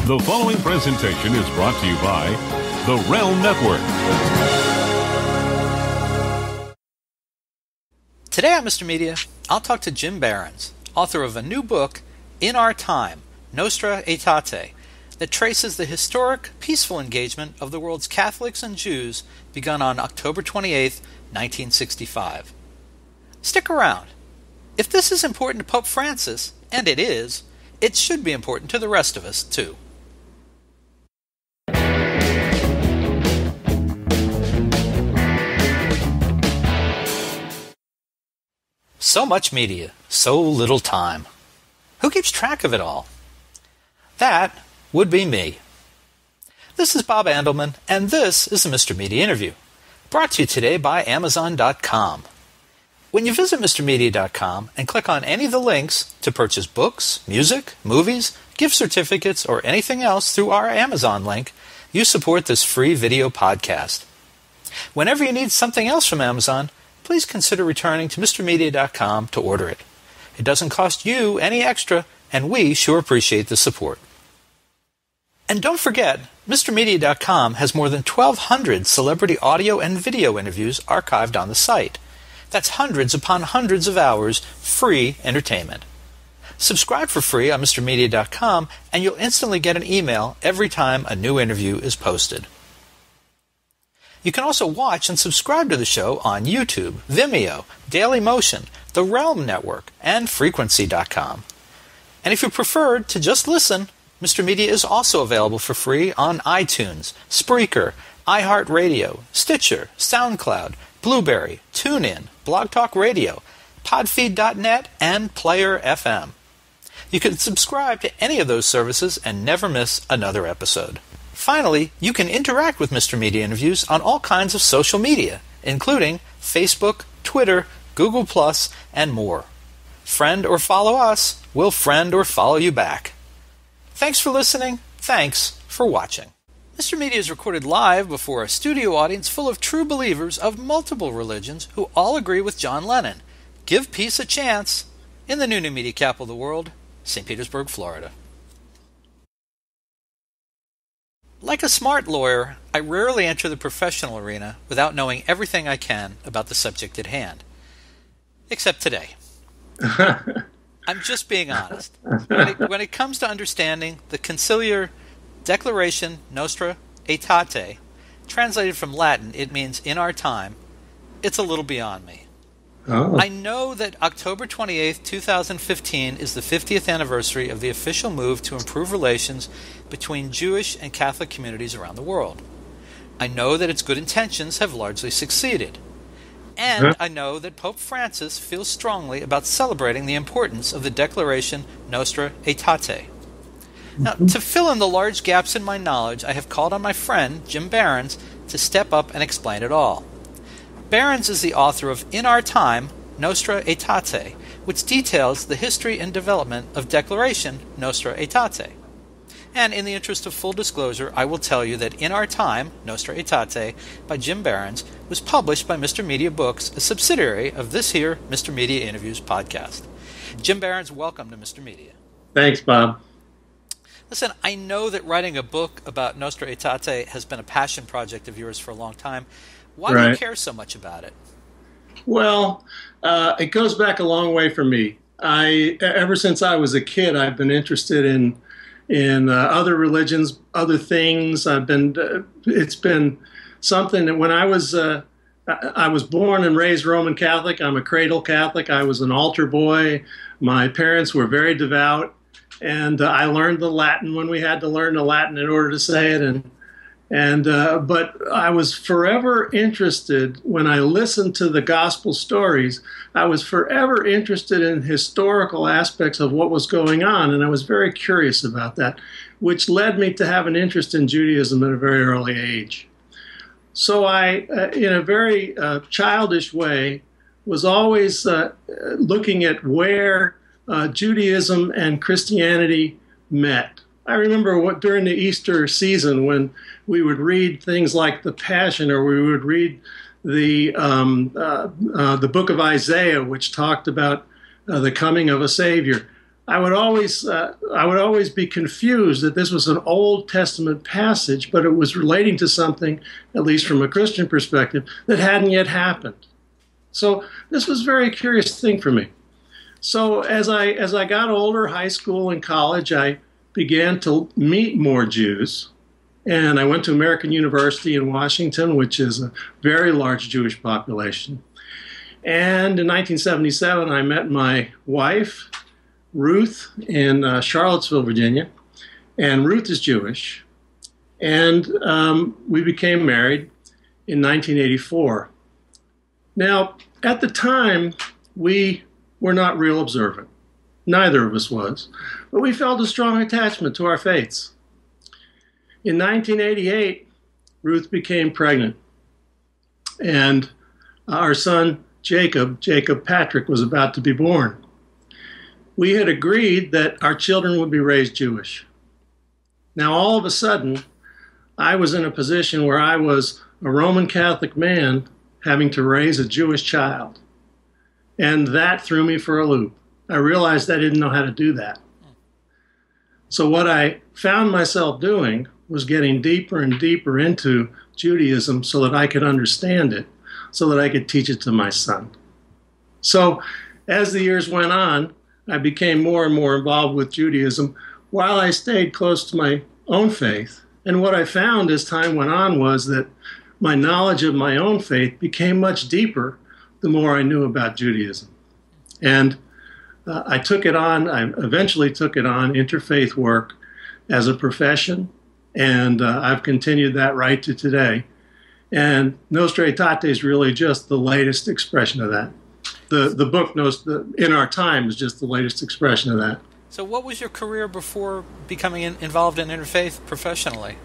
The following presentation is brought to you by the Realm Network. Today on Mr. Media, I'll talk to Jim Barrens, author of a new book, In Our Time, Nostra Aetate, that traces the historic, peaceful engagement of the world's Catholics and Jews begun on October 28, 1965. Stick around. If this is important to Pope Francis, and it is, it should be important to the rest of us, too. So much media, so little time. Who keeps track of it all? That would be me. This is Bob Andelman, and this is the Mr. Media Interview, brought to you today by Amazon.com. When you visit MrMedia.com and click on any of the links to purchase books, music, movies, gift certificates, or anything else through our Amazon link, you support this free video podcast. Whenever you need something else from Amazon, please consider returning to MrMedia.com to order it. It doesn't cost you any extra, and we sure appreciate the support. And don't forget, MrMedia.com has more than 1,200 celebrity audio and video interviews archived on the site. That's hundreds upon hundreds of hours free entertainment. Subscribe for free on MrMedia.com, and you'll instantly get an email every time a new interview is posted. You can also watch and subscribe to the show on YouTube, Vimeo, Dailymotion, the Realm Network, and Frequency.com. And if you preferred to just listen, Mr. Media is also available for free on iTunes, Spreaker, iHeartRadio, Stitcher, SoundCloud, Blueberry, TuneIn, Blog Talk Radio, Podfeed.net, and Player FM. You can subscribe to any of those services and never miss another episode. Finally, you can interact with Mr. Media Interviews on all kinds of social media, including Facebook, Twitter, Google+, and more. Friend or follow us, we'll friend or follow you back. Thanks for listening. Thanks for watching. Mr. Media is recorded live before a studio audience full of true believers of multiple religions who all agree with John Lennon. Give peace a chance in the new media capital of the world, St. Petersburg, Florida. Like a smart lawyer, I rarely enter the professional arena without knowing everything I can about the subject at hand. Except today. I'm just being honest. When it comes to understanding the conciliar Declaration Nostra Aetate, translated from Latin, it means in our time, it's a little beyond me. Oh. I know that October 28, 2015 is the 50th anniversary of the official move to improve relations between Jewish and Catholic communities around the world. I know that its good intentions have largely succeeded. And I know that Pope Francis feels strongly about celebrating the importance of the Declaration Nostra Aetate. Now, to fill in the large gaps in my knowledge, I have called on my friend, Jim Barrens, to step up and explain it all. Barrens is the author of In Our Time, Nostra Aetate, which details the history and development of Declaration Nostra Aetate. And in the interest of full disclosure, I will tell you that In Our Time, Nostra Aetate, by Jim Barrens, was published by Mr. Media Books, a subsidiary of this here Mr. Media Interviews podcast. Jim Barrens, welcome to Mr. Media. Thanks, Bob. Listen, I know that writing a book about Nostra Aetate has been a passion project of yours for a long time. Why do you care so much about it? Well, it goes back a long way for me. Ever since I was a kid, I've been interested in other religions, other things. It's been something that when I was born and raised Roman Catholic. I'm a cradle Catholic. I was an altar boy. My parents were very devout, and I learned the Latin when we had to learn the Latin in order to say it. But I was forever interested, when I listened to the gospel stories, I was forever interested in historical aspects of what was going on, and I was very curious about that, which led me to have an interest in Judaism at a very early age. So I, in a very childish way, was always looking at where Judaism and Christianity met. I remember during the Easter season when we would read things like the Passion, or we would read the book of Isaiah, which talked about the coming of a Savior. I would always be confused that this was an Old Testament passage, but it was relating to something, at least from a Christian perspective, that hadn't yet happened. So this was a very curious thing for me. So as I got older, high school and college, I began to meet more Jews. And I went to American University in Washington, which is a very large Jewish population. And in 1977, I met my wife, Ruth, in Charlottesville, Virginia. And Ruth is Jewish. And we became married in 1984. Now, at the time, we were not real observant. Neither of us was. But we felt a strong attachment to our faiths. In 1988, Ruth became pregnant. And our son, Jacob Patrick, was about to be born. We had agreed that our children would be raised Jewish. Now, all of a sudden, I was in a position where I was a Roman Catholic man having to raise a Jewish child. And that threw me for a loop. I realized I didn't know how to do that. So what I found myself doing was getting deeper and deeper into Judaism so that I could understand it, so that I could teach it to my son. So as the years went on, I became more and more involved with Judaism while I stayed close to my own faith. And what I found as time went on was that my knowledge of my own faith became much deeper the more I knew about Judaism. And I eventually took it on, interfaith work, as a profession, and I've continued that right to today. And Nostra Aetate is really just the latest expression of that. The book, In Our Time, is just the latest expression of that. So what was your career before becoming involved in interfaith professionally?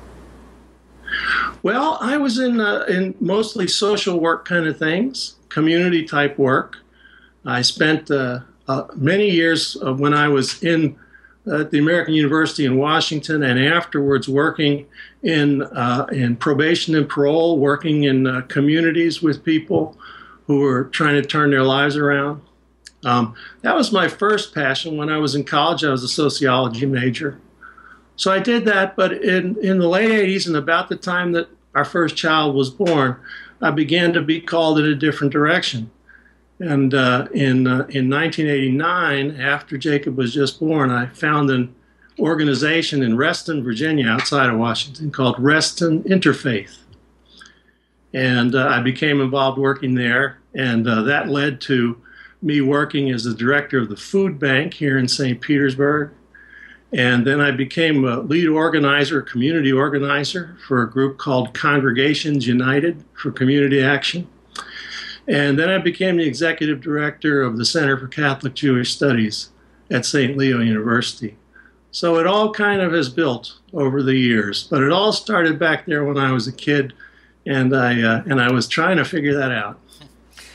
Well, I was in mostly social work kind of things, community type work. I spent many years when I was at the American University in Washington, and afterwards working in probation and parole, working in communities with people who were trying to turn their lives around. That was my first passion. When I was in college, I was a sociology major. So I did that, but in the late 80s and about the time that our first child was born, I began to be called in a different direction. And in 1989, after Jacob was just born, I found an organization in Reston, Virginia, outside of Washington, called Reston Interfaith. And I became involved working there, and that led to me working as the director of the food bank here in St. Petersburg. And then I became a lead organizer, community organizer for a group called Congregations United for Community Action. And then I became the executive director of the Center for Catholic Jewish Studies at St. Leo University. So it all kind of has built over the years, but it all started back there when I was a kid, and I was trying to figure that out.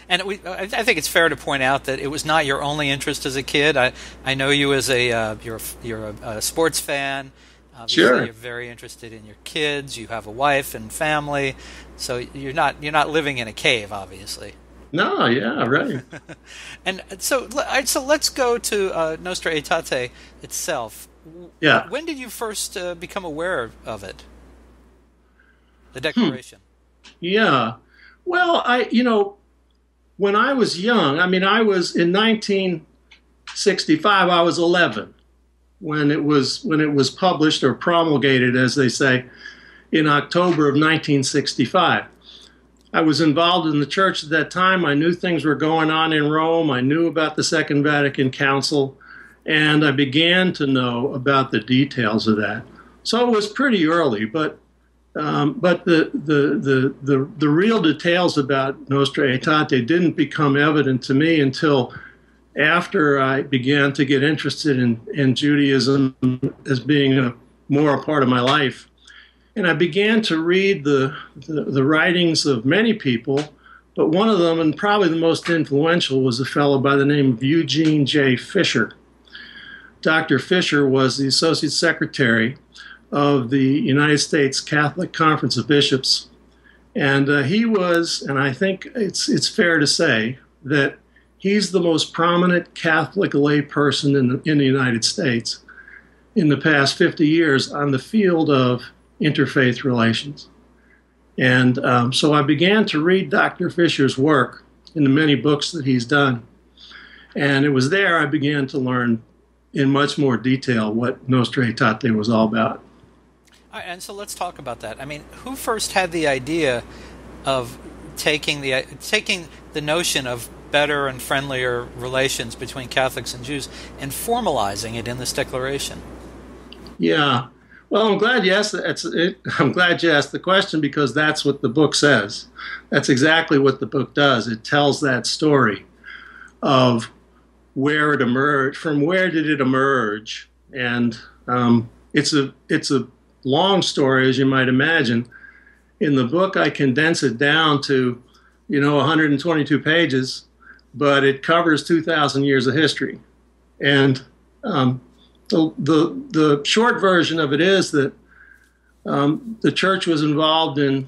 And I think it's fair to point out that it was not your only interest as a kid. I know you as you're a sports fan. Sure. You're very interested in your kids. You have a wife and family, so you're not living in a cave, obviously. No, yeah, right. And so let's go to Nostra Aetate itself. Yeah. When did you first become aware of it? The Declaration. Yeah. Well, when I was young, I was in 1965. I was 11 when it was published or promulgated, as they say, in October of 1965. I was involved in the church at that time. I knew things were going on in Rome. I knew about the Second Vatican Council, and I began to know about the details of that. So it was pretty early, but the real details about Nostra Aetate didn't become evident to me until after I began to get interested in Judaism as being more a part of my life. And I began to read the writings of many people, but one of them, and probably the most influential, was a fellow by the name of Eugene J. Fisher. Dr. Fisher was the Associate Secretary of the United States Catholic Conference of Bishops. And he was, and I think it's fair to say, that he's the most prominent Catholic lay person in the United States in the past 50 years on the field of interfaith relations. And so I began to read Dr. Fisher's work in the many books that he's done. And it was there I began to learn in much more detail what Nostra Aetate was all about. All right, and so let's talk about that. I mean, who first had the idea of taking the notion of better and friendlier relations between Catholics and Jews and formalizing it in this declaration? Yeah. Well, I'm glad you asked I'm glad you asked the question, because that's what the book says. That's exactly what the book does. It tells that story of where it emerged, from where did it emerge, and it's a long story, as you might imagine. In the book, I condense it down to 122 pages, but it covers 2,000 years of history, and the short version of it is that the church was involved in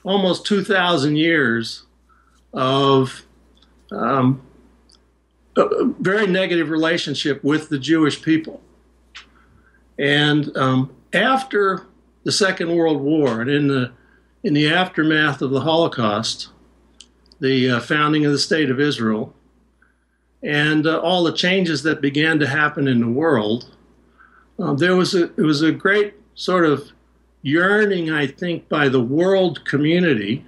almost 2,000 years of a very negative relationship with the Jewish people. And after the Second World War, and in the aftermath of the Holocaust, the founding of the State of Israel, and all the changes that began to happen in the world, it was a great sort of yearning, I think, by the world community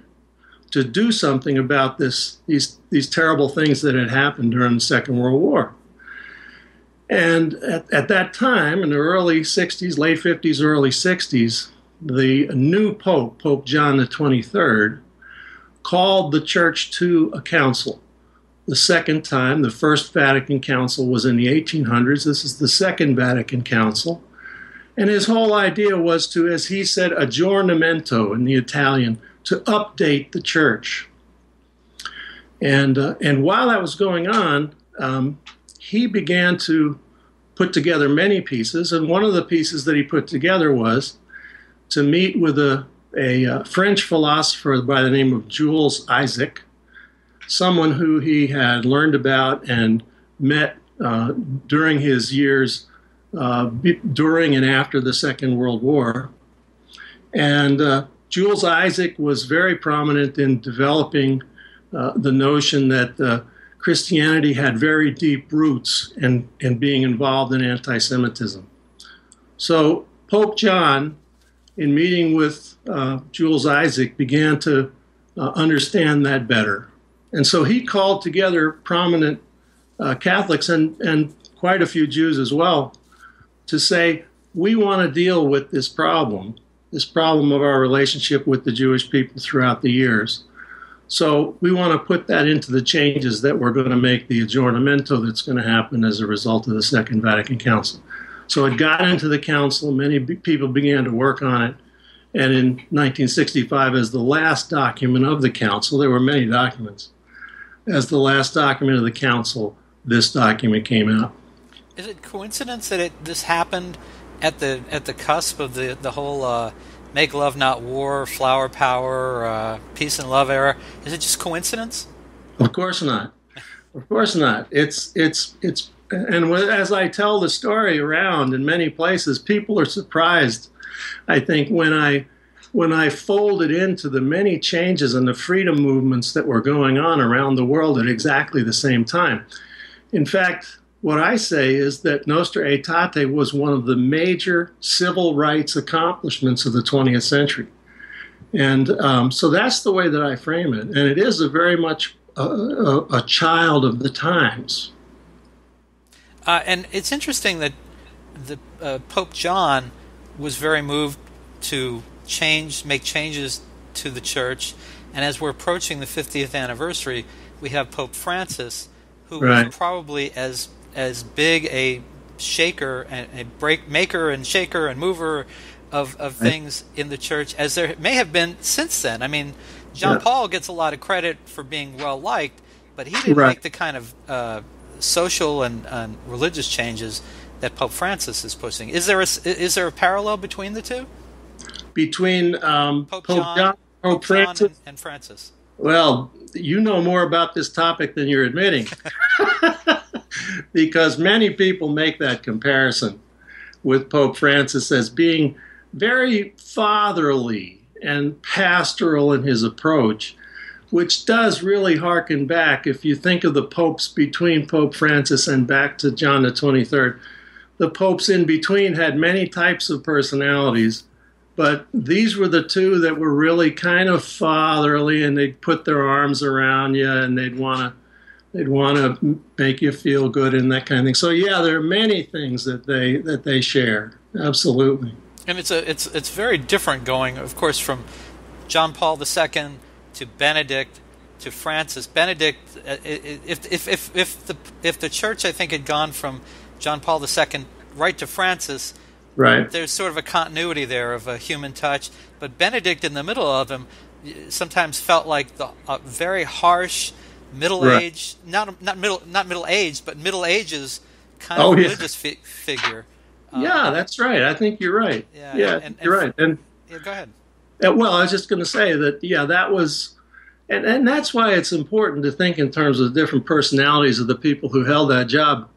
to do something about these terrible things that had happened during the Second World War. And at that time, in the early 60s, late 50s, early 60s, the new Pope, Pope John XXIII, called the church to a council. The second time, the first Vatican Council was in the 1800s. This is the Second Vatican Council. And his whole idea was to, as he said, aggiornamento in the Italian, to update the church. And while that was going on, he began to put together many pieces. And one of the pieces that he put together was to meet with a French philosopher by the name of Jules Isaac, someone who he had learned about and met during his years during and after the Second World War. And Jules Isaac was very prominent in developing the notion that Christianity had very deep roots and being involved in anti-Semitism. So Pope John, in meeting with Jules Isaac, began to understand that better. And so he called together prominent Catholics and quite a few Jews as well to say, we want to deal with this problem of our relationship with the Jewish people throughout the years. So we want to put that into the changes that we're going to make, the aggiornamento that's going to happen as a result of the Second Vatican Council. So it got into the council, many people began to work on it, and in 1965, as the last document of the council, there were many documents, as the last document of the council, this document came out. Is it coincidence that this happened at the cusp of the whole make love not war, flower power, peace and love era? Is it just coincidence? Of course not. Of course not. It's and as I tell the story around in many places, people are surprised, I think, when I fold it into the many changes and the freedom movements that were going on around the world at exactly the same time. In fact, what I say is that Nostra Aetate was one of the major civil rights accomplishments of the 20th century. And so that's the way that I frame it. And it is very much a child of the times. And it's interesting that the Pope John was very moved to make changes to the church. And as we're approaching the 50th anniversary, we have Pope Francis, who Right. was probably as big a shaker and a maker and shaker and mover of Right. things in the church as there may have been since then. I mean, John Paul gets a lot of credit for being well liked, but he didn't Right. make the kind of social and religious changes that Pope Francis is pushing. Is there a parallel between the two? Between Pope John Pope Francis, and Francis. Well, you know more about this topic than you're admitting, because many people make that comparison with Pope Francis as being very fatherly and pastoral in his approach, which does really harken back. If you think of the popes between Pope Francis and back to John the 23rd, the popes in between had many types of personalities, but these were the two that were really kind of fatherly, and they'd put their arms around you, and they'd want to make you feel good and that kind of thing. So yeah, there are many things that they share. Absolutely. And it's very different going, of course, from John Paul II to Benedict to Francis. Benedict, if the church, I think, had gone from John Paul II right to Francis, right, there's sort of a continuity there of a human touch. But Benedict, in the middle of him, sometimes felt like the very harsh, middle-aged, right, not middle-aged, but Middle Ages kind of religious figure. Yeah, that's right. I think you're right. Yeah, you're right. And yeah, go ahead. Well, I was just going to say that, yeah, that was, and that's why it's important to think in terms of different personalities of the people who held that job.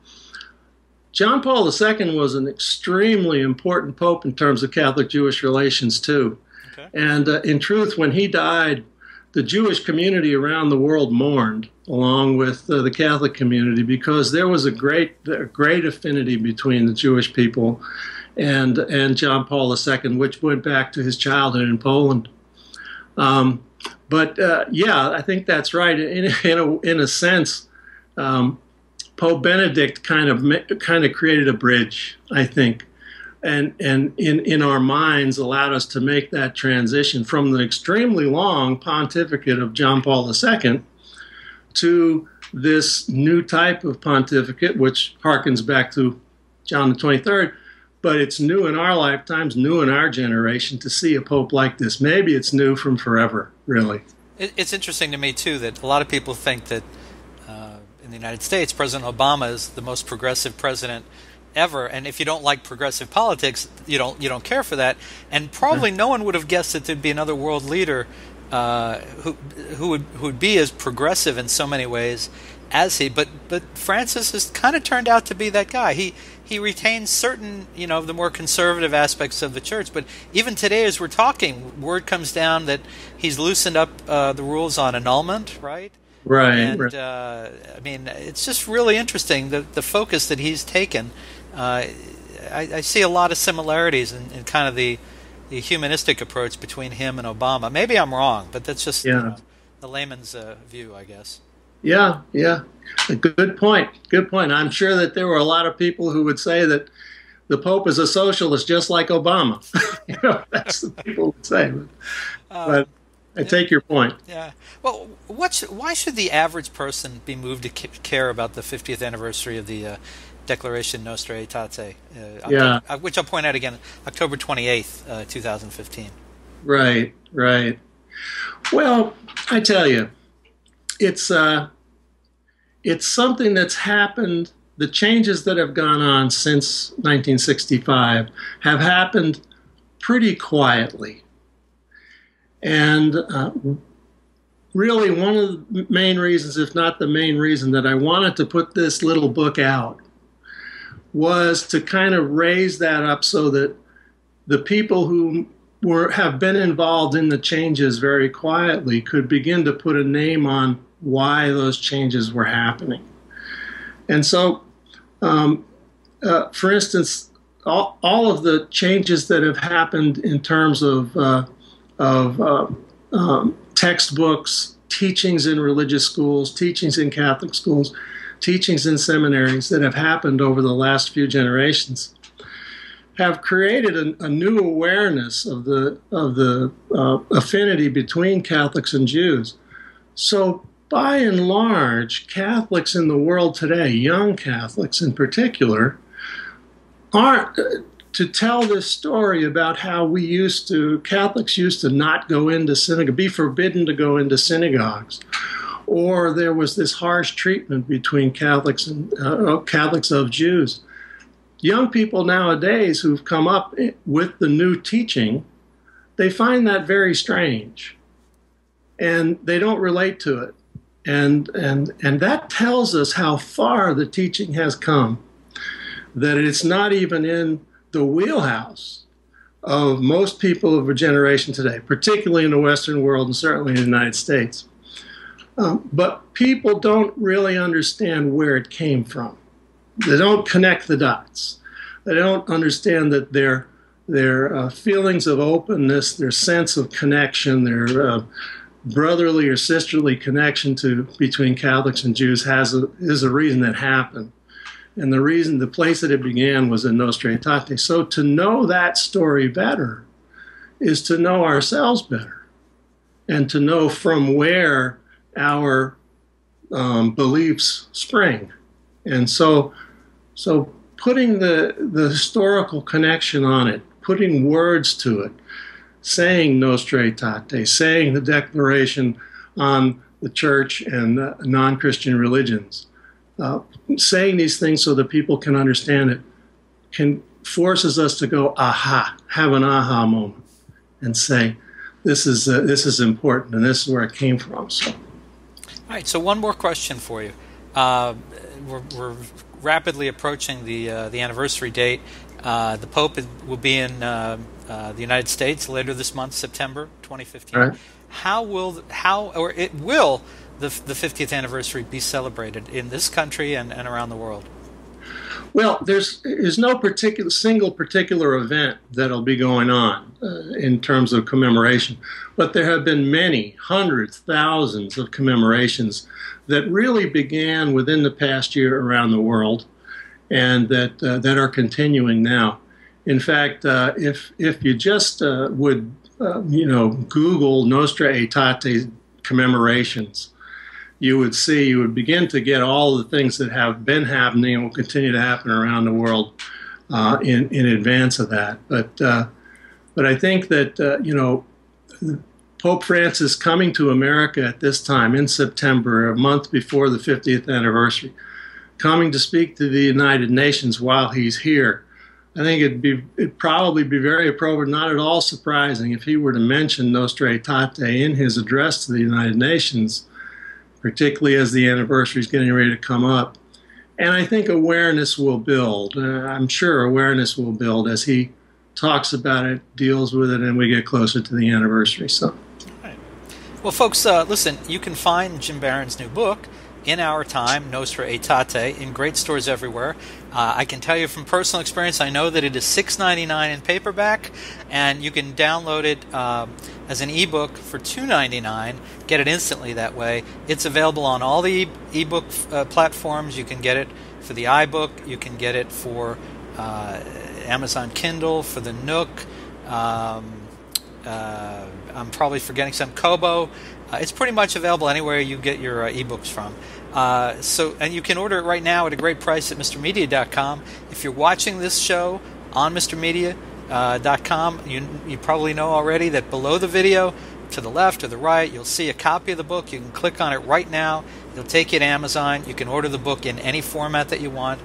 John Paul II was an extremely important pope in terms of Catholic-Jewish relations, too. Okay. And in truth, when he died, the Jewish community around the world mourned, along with the Catholic community, because there was a great affinity between the Jewish people and John Paul II, which went back to his childhood in Poland. But yeah, I think that's right. In a sense, Pope Benedict kind of created a bridge, I think, and in our minds allowed us to make that transition from the extremely long pontificate of John Paul II to this new type of pontificate, which harkens back to John the 23rd, but it's new in our lifetimes, new in our generation to see a pope like this. Maybe it's new from forever, really. It's interesting to me, too, that a lot of people think that in the United States, President Obama is the most progressive president ever, and if you don't like progressive politics, you don't care for that. And probably no one would have guessed that there'd be another world leader who would be as progressive in so many ways as he. But Francis has kind of turned out to be that guy. He retains certain, the more conservative aspects of the church. But even today, as we're talking, word comes down that he's loosened up the rules on annulment, right? Right. And I mean, it's just really interesting the focus that he's taken. I see a lot of similarities in kind of the humanistic approach between him and Obama. Maybe I'm wrong, but that's just the layman's view, I guess. Yeah. A good point. Good point. I'm sure that there were a lot of people who would say that the Pope is a socialist just like Obama. That's the people who would say. But I take your point. Yeah. Well, why should the average person be moved to care about the 50th anniversary of the Declaration Nostra Aetate, which I'll point out again, October 28th, 2015. Right. Well, I tell you, it's something that's happened. The changes that have gone on since 1965 have happened pretty quietly. And really one of the main reasons, if not the main reason, that I wanted to put this little book out was to kind of raise that up so that the people who have been involved in the changes very quietly could begin to put a name on why those changes were happening. And so, for instance, all of the changes that have happened in terms of textbooks, teachings in religious schools, teachings in Catholic schools, teachings in seminaries that have happened over the last few generations have created a new awareness of the affinity between Catholics and Jews. So by and large, Catholics in the world today, young Catholics in particular, aren't to tell this story about how Catholics used to not go into synagogue, be forbidden to go into synagogues, or there was this harsh treatment between Catholics and Catholics of Jews. Young people nowadays who've come up with the new teaching, they find that very strange. and they don't relate to it. And that tells us how far the teaching has come, that it's not even in the wheelhouse of most people of a generation today, particularly in the Western world and certainly in the United States. But people don't really understand where it came from. They don't connect the dots. They don't understand that their feelings of openness, their sense of connection, their brotherly or sisterly connection between Catholics and Jews is a reason that happened. And the place that it began was in Nostra Aetate. So to know that story better is to know ourselves better and to know from where our beliefs spring. And so putting the historical connection on it, putting words to it, saying Nostra Aetate, saying the Declaration on the Church and non-Christian religions, saying these things so that people can understand it, forces us to go, aha, have an aha moment, and say, this is important, and this is where it came from. So, all right. So one more question for you. We're rapidly approaching the anniversary date. The Pope will be in the United States later this month, September 2015. right. How will the 50th anniversary be celebrated in this country and around the world? Well, there's no single particular event that'll be going on in terms of commemoration, but there have been many, hundreds, thousands of commemorations that really began within the past year around the world, and that are continuing now. In fact, if you just would Google Nostra Aetate commemorations, you would begin to get all the things that have been happening and will continue to happen around the world in advance of that. But I think that Pope Francis coming to America at this time in September, a month before the 50th anniversary, coming to speak to the United Nations while he's here, I think it'd probably be very appropriate, not at all surprising, if he were to mention Nostra Aetate in his address to the United Nations, particularly as the anniversary is getting ready to come up. And I think awareness will build. I'm sure awareness will build as he talks about it, deals with it, and we get closer to the anniversary. So, all right. Well, folks, listen, you can find Jim Barrens' new book, In Our Time, Nostra Aetate, in great stores everywhere. I can tell you from personal experience, I know that it is $6.99 in paperback, and you can download it as an ebook for $2.99. Get it instantly that way. It's available on all the ebook platforms. You can get it for the iBook. You can get it for Amazon Kindle, for the Nook. I'm probably forgetting some, Kobo. It's pretty much available anywhere you get your ebooks from. And you can order it right now at a great price at MrMedia.com. If you're watching this show on MrMedia.com, you probably know already that below the video, to the left or the right, you'll see a copy of the book. You can click on it right now. It'll take you to Amazon. You can order the book in any format that you want,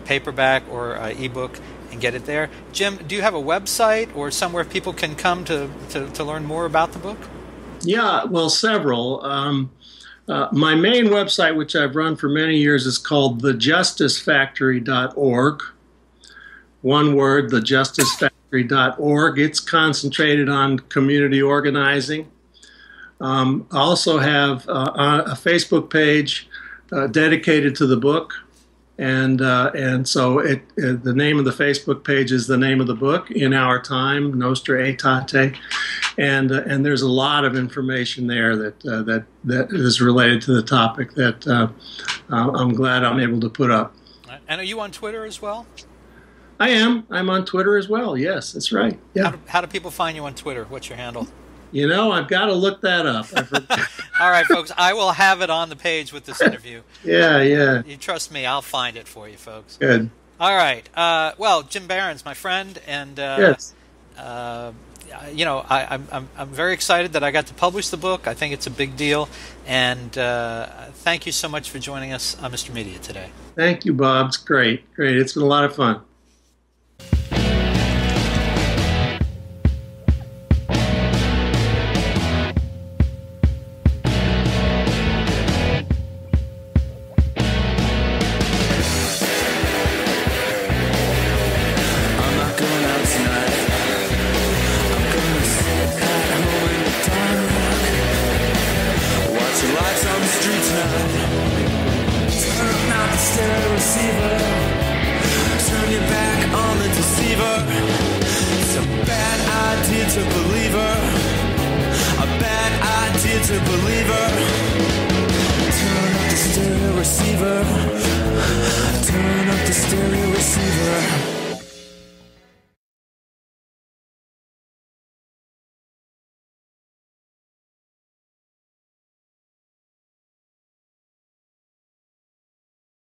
paperback or ebook, and get it there. Jim, do you have a website or somewhere people can come to learn more about the book? Yeah, well, several. My main website, which I've run for many years, is called thejusticefactory.org. One word, thejusticefactory.org. It's concentrated on community organizing. I also have a Facebook page dedicated to the book. And so the name of the Facebook page is the name of the book, In Our Time, Nostra Aetate, and there's a lot of information there that is related to the topic that I'm glad I'm able to put up. And are you on Twitter as well? I am. I'm on Twitter as well. Yes, that's right. Yeah. How do people find you on Twitter? What's your handle? I've got to look that up. All right, folks. I will have it on the page with this interview. Yeah. You trust me, I'll find it for you, folks. Good. All right. Well, Jim Barrens, my friend, and yes. I'm very excited that I got to publish the book. I think it's a big deal, and thank you so much for joining us on Mr. Media today. Thank you, Bob. It's great. It's been a lot of fun. receiver. Turn your back on the deceiver. It's a bad idea to believe her. A bad idea to believe her. Turn up the stereo receiver. Turn up the stereo receiver.